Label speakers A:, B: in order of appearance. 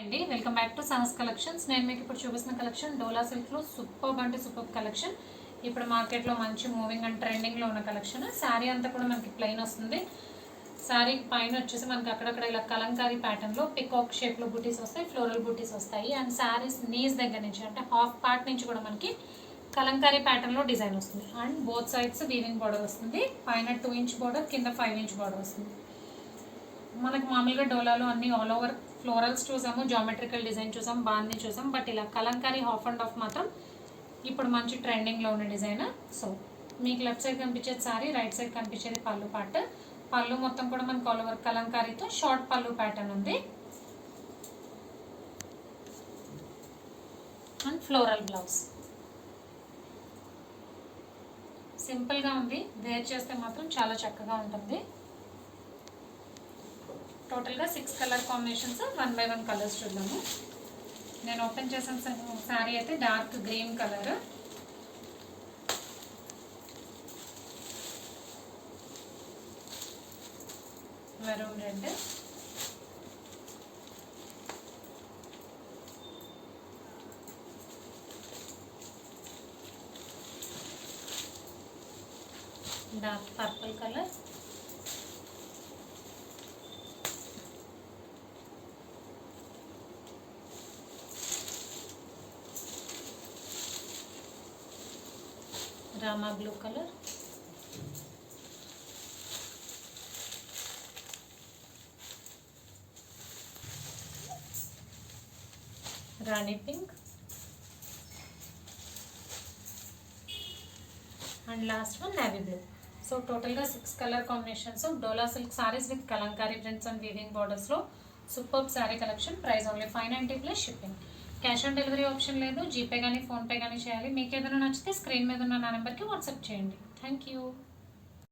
A: అండి welcome back to సనస్ collections. నేను మీకు ఇప్పుడు చూపిస్తున్న కలెక్షన్ డోలా సిల్క్లో సూపర్ అంటే సూపర్ కలెక్షన్. ఇప్పుడు మార్కెట్లో మంచి మూవింగ్ అండ్ ట్రెండింగ్లో ఉన్న కలెక్షన్. శారీ అంతా కూడా మనకి ప్లెయిన్ వస్తుంది. శారీ పైన వచ్చేసి మనకి అక్కడక్కడ ఇలా కలంకారీ ప్యాటర్న్లో పికాక్ షేప్లో బూటీస్ వస్తాయి, ఫ్లోరల్ బూటీస్ వస్తాయి. అండ్ శారీస్ నీస్ దగ్గర నుంచి అంటే హాఫ్ పార్ట్ నుంచి కూడా మనకి కలంకారీ ప్యాటర్న్లో డిజైన్ వస్తుంది. And both sides weaving border వస్తుంది. పైన 2 ఇంచ్ బార్డర్, కింద 5 ఇంచ్ బార్డర్ వస్తుంది. మనకు మామూలుగా డోలాలో అన్ని ఆల్ ఓవర్ ఫ్లోరల్స్ చూసాము, జామెట్రికల్ డిజైన్ చూసాం, బాందీ చూసాం. బట్ ఇలా కలంకారీ హాఫ్ అండ్ హాఫ్ మాత్రం ఇప్పుడు మంచి ట్రెండింగ్లో ఉన్న డిజైన్. సో మీకు లెఫ్ట్ సైడ్ కనిపించేది సారీ, రైట్ సైడ్ కనిపించేది పళ్ళు పార్ట్. పళ్ళు మొత్తం కూడా మనకు ఆల్ ఓవర్ కలంకారీతో షార్ట్ పళ్ళు ప్యాటర్న్ ఉంది. అండ్ ఫ్లోరల్ బ్లౌజ్ సింపుల్గా ఉంది, వేర్ చేస్తే మాత్రం చాలా చక్కగా ఉంటుంది. టోటల్గా 6 కలర్ కాంబినేషన్స్, 1 by 1 కలర్స్ చూద్దాము. నేను ఓపెన్ చేసిన శారీ అయితే dark green colour, maroon red, dark purple colour, Rama blue colour, Rani pink, and last one navy blue. So టోటల్గా 6 colour combinations. Dola silk saris with Kalamkari prints and weaving బార్డర్స్లో super sari collection. Price only 590 plus shipping. Cash on delivery option లేదు. GPay కానీ PhonePe కానీ చేయాలి. మీకు ఏదైనా నచ్చితే screen మీద ఉన్న నా నెంబర్కి వాట్సాప్ చేయండి. Thank you.